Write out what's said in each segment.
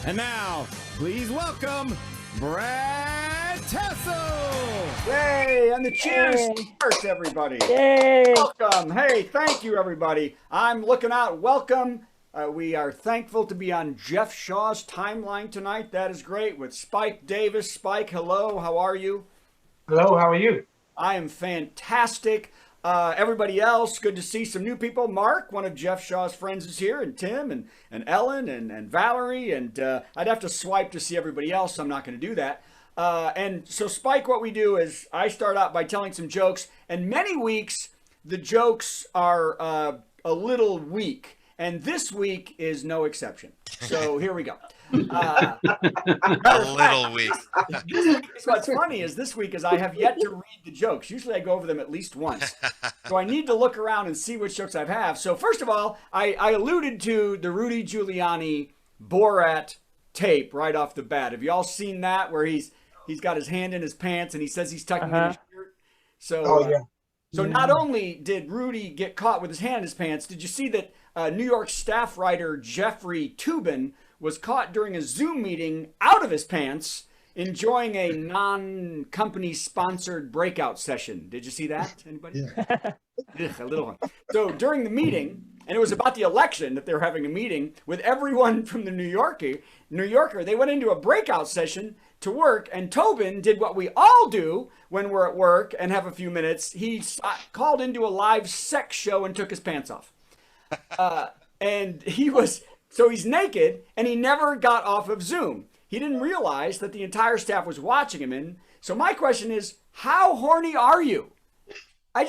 And now, please welcome Brad Tassell. Yay, and the cheers start, everybody. Yay! Welcome. Hey, thank you, everybody. I'm looking out. Welcome. We are thankful to be on Jeff Shaw's timeline tonight. That is great. With Spike Davis. Spike, hello. How are you? Hello, how are you? I am fantastic. Everybody else, good to see some new people. Mark, one of Jeff Shaw's friends, is here, and Tim, and Ellen, and Valerie, and I'd have to swipe to see everybody else, so I'm not going to do that. And so, Spike, what we do is I start out by telling some jokes, and many weeks the jokes are a little weak, and this week is no exception. So here we go. A little weak. What's funny is this week is I have yet to read the jokes. Usually I go over them at least once. So I need to look around and see which jokes I have. So first of all, I alluded to the Rudy Giuliani Borat tape right off the bat. Have you all seen that where he's got his hand in his pants and he says he's tucking in his shirt? So, so not only did Rudy get caught with his hand in his pants, did you see that New York staff writer Jeffrey Toobin was caught during a Zoom meeting out of his pants enjoying a non-company sponsored breakout session. Did you see that? Anybody? Yeah. A little one. So during the meeting, and it was about the election that they were having a meeting with everyone from the New Yorker, they went into a breakout session to work, and Tobin did what we all do when we're at work and have a few minutes. He called into a live sex show and took his pants off. And he's naked, and he never got off of Zoom. He didn't realize that the entire staff was watching him. And so my question is, how horny are you? I'm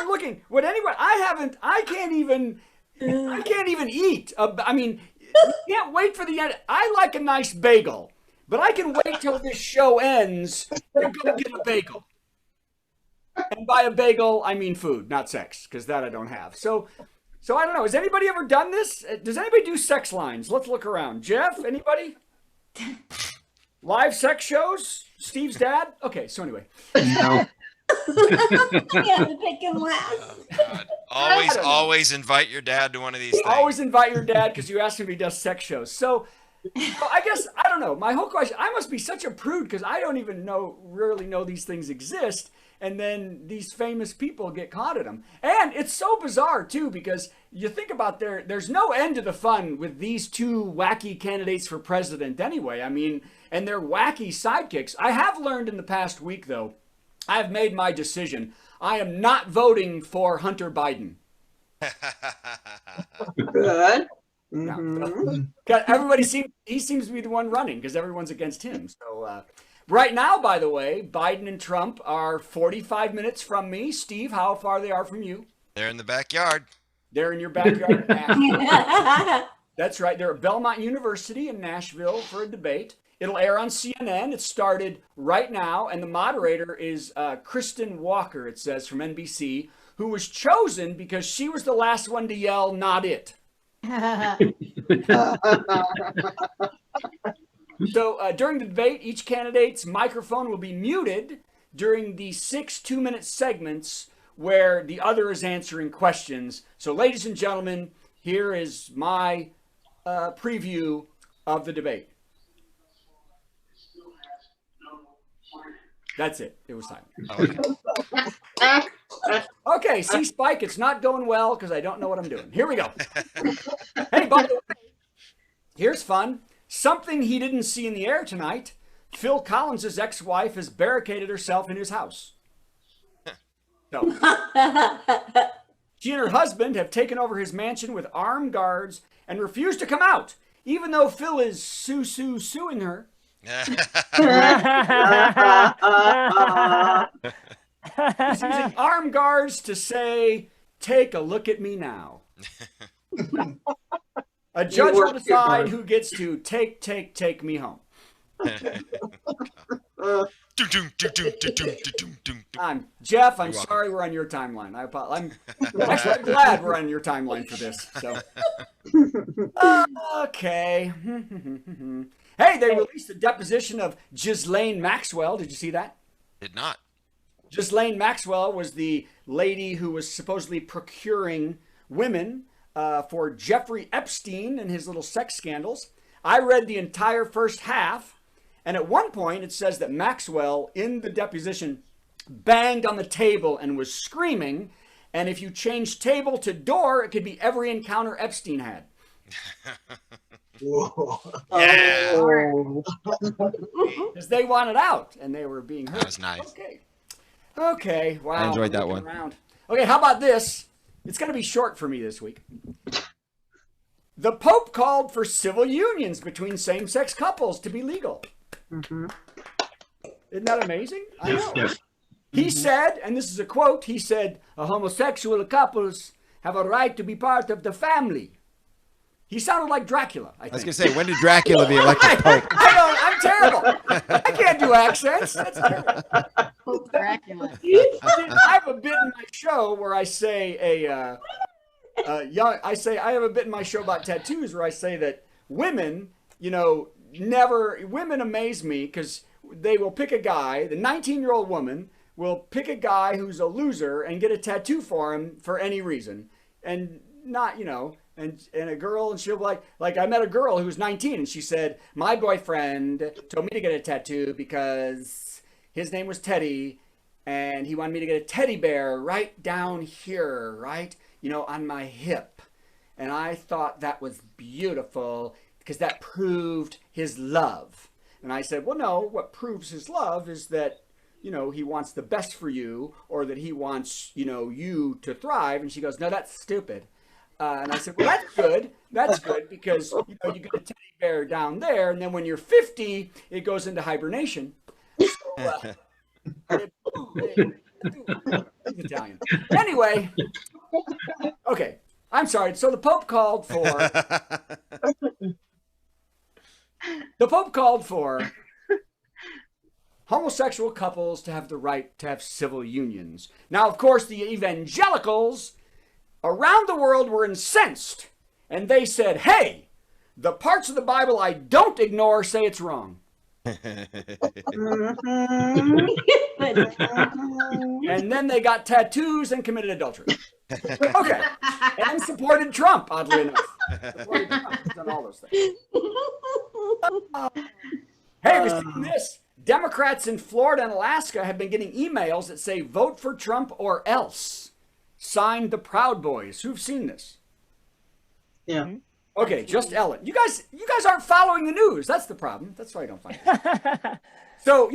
looking. I can't even eat. I mean, you can't wait for the end. I like a nice bagel, but I can wait till this show ends to go get a bagel. And by a bagel, I mean food, not sex, because that I don't have. So I don't know. Has anybody ever done this? Does anybody do sex lines? Let's look around. Jeff, anybody? Live sex shows? Steve's dad? Okay, so anyway. No. Always invite your dad to one of these things. Always invite your dad because you asked him if he does sex shows. So I guess, I don't know. My whole question, I must be such a prude because I don't even really know these things exist. And then these famous people get caught at them. And it's so bizarre, too, because you think about there's no end to the fun with these two wacky candidates for president anyway. I mean, and they're wacky sidekicks. I have learned in the past week, though, I have made my decision. I am not voting for Hunter Biden. Good. Everybody seems to be the one running because everyone's against him. So, right now, by the way, Biden and Trump are 45 minutes from me. Steve, how far they are from you? They're in the backyard. They're in your backyard. That's right. They're at Belmont University in Nashville for a debate. It'll air on CNN. It started right now, and the moderator is Kristen Walker, it says, from NBC, who was chosen because she was the last one to yell, "Not it." So during the debate, each candidate's microphone will be muted during the 6 2-minute segments where the other is answering questions. So ladies and gentlemen, here is my preview of the debate. That's it. It was time. Okay, see, Spike, it's not going well because I don't know what I'm doing. Here we go. Hey, by the way, here's fun. Something he didn't see in the air tonight. Phil Collins' ex-wife has barricaded herself in his house. So, she and her husband have taken over his mansion with armed guards and refuse to come out, even though Phil is suing her. He's using armed guards to say, "Take a look at me now." A judge will decide who gets to take me home. Jeff, I'm sorry we're on your timeline. I'm actually glad we're on your timeline for this. So, okay. Hey, they released a deposition of Ghislaine Maxwell. Did you see that? Did not. Ghislaine Maxwell was the lady who was supposedly procuring women for Jeffrey Epstein and his little sex scandals. I read the entire first half, and at one point it says that Maxwell, in the deposition, banged on the table and was screaming, and if you change table to door, it could be every encounter Epstein had. Whoa. Yeah. Because they wanted out, and they were being hurt. That was nice. Okay. Wow. I enjoyed that Looking one. around. Okay, how about this? It's going to be short for me this week. The Pope called for civil unions between same-sex couples to be legal. Mhm. Isn't that amazing? I know. Yes. He said, and this is a quote, he said, homosexual couples have a right to be part of the family. He sounded like Dracula, I I was think. gonna say, when did Dracula be elected Pope? I'm terrible. I can't do accents. That's terrible. Pope Dracula. I have a bit in my show where I say I have a bit in my show about tattoos where I say that women, women amaze me because they will pick a guy, the 19-year-old woman will pick a guy who's a loser and get a tattoo for him for any reason. And not, and a girl, and she'll be like I met a girl who was 19 and she said, my boyfriend told me to get a tattoo because his name was Teddy and he wanted me to get a teddy bear right down here, right? On my hip. And I thought that was beautiful because that proved his love. And I said, well, no, what proves his love is that, he wants the best for you, or that he wants, you to thrive. And she goes, no, that's stupid. And I said, well, that's good. That's good because, you get a teddy bear down there. And then when you're 50, it goes into hibernation. So, Italian. Anyway, okay. I'm sorry. So the Pope called for homosexual couples to have the right to have civil unions. Now, of course, the evangelicals around the world were incensed, and they said, hey, the parts of the Bible I don't ignore say it's wrong. And then they got tattoos and committed adultery. Okay. And supported Trump, oddly enough. Supported Trump. He's done all those things. Hey, have you seen this? Democrats in Florida and Alaska have been getting emails that say, vote for Trump or else. Signed the Proud Boys. Who've seen this? Yeah. Okay, just Ellen. You guys aren't following the news. That's the problem. That's why I don't find it. So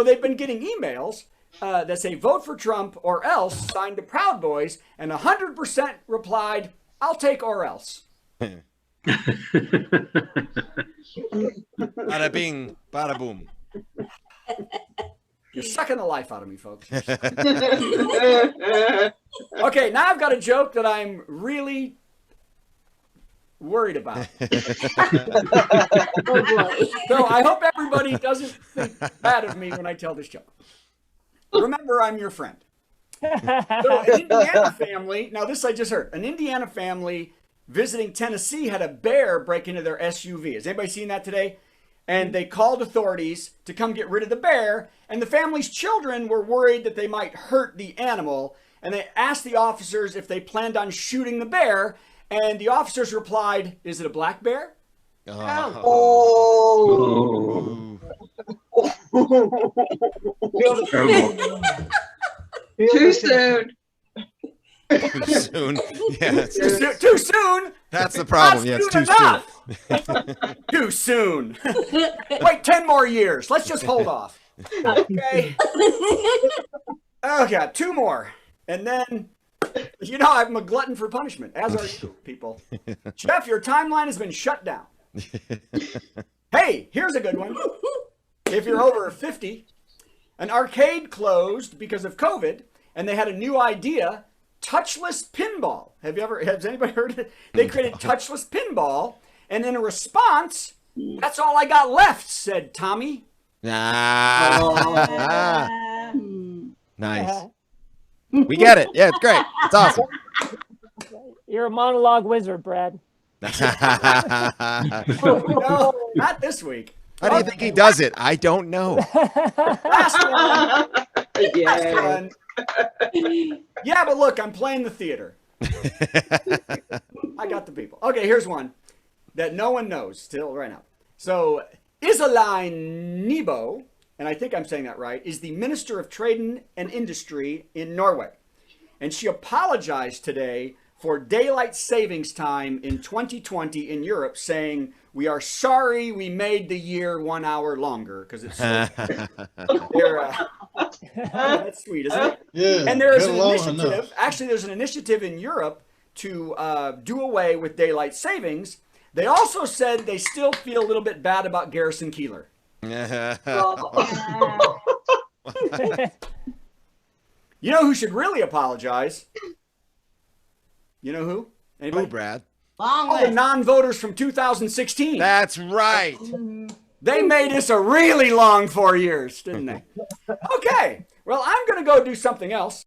they've been getting emails that say vote for Trump or else, signed the Proud Boys, and 100% replied, I'll take or else. Bada bing, bada boom. You're sucking the life out of me, folks. Okay, now I've got a joke that I'm really worried about. Oh boy. So I hope everybody doesn't think bad of me when I tell this joke. Remember, I'm your friend. So an Indiana family, now this I just heard, an Indiana family visiting Tennessee had a bear break into their SUV. Has anybody seen that today? And they called authorities to come get rid of the bear, and the family's children were worried that they might hurt the animal, and they asked the officers if they planned on shooting the bear, and the officers replied, is it a black bear? Oh. Too soon. Too soon. Yeah, Too soon? that's the problem. Yeah, it's too soon. Too soon. Wait 10 more years. Let's just hold off. Okay. Okay, 2 more. And then, I'm a glutton for punishment, as are you people. Jeff, your timeline has been shut down. Hey, here's a good one. If you're over 50, an arcade closed because of COVID, and they had a new idea, touchless pinball. Has anybody heard of it? They created touchless pinball, and in a response, that's all I got left, said Tommy. Nice. We get it. Yeah, it's great. It's awesome. You're a monologue wizard, Brad. No, not this week. How do you think he does it? I don't know. Last one. Yeah. Yeah, but look, I'm playing the theater. I got the people. Okay, here's one that no one knows still right now. So Iselin Nebo, and I think I'm saying that right, is the Minister of Trade and Industry in Norway. And she apologized today for daylight savings time in 2020 in Europe, saying, "We are sorry we made the year 1 hour longer," because it's so that's sweet, isn't it? Yeah. And there is been an long initiative, enough. actually, there's an initiative in Europe to do away with daylight savings. They also said they still feel a little bit bad about Garrison Keillor. You know who should really apologize? You know who? Anybody? Who, Brad? Long All the list. non-voters from 2016. That's right. They made this a really long 4 years, didn't they? Okay. Well, I'm going to go do something else.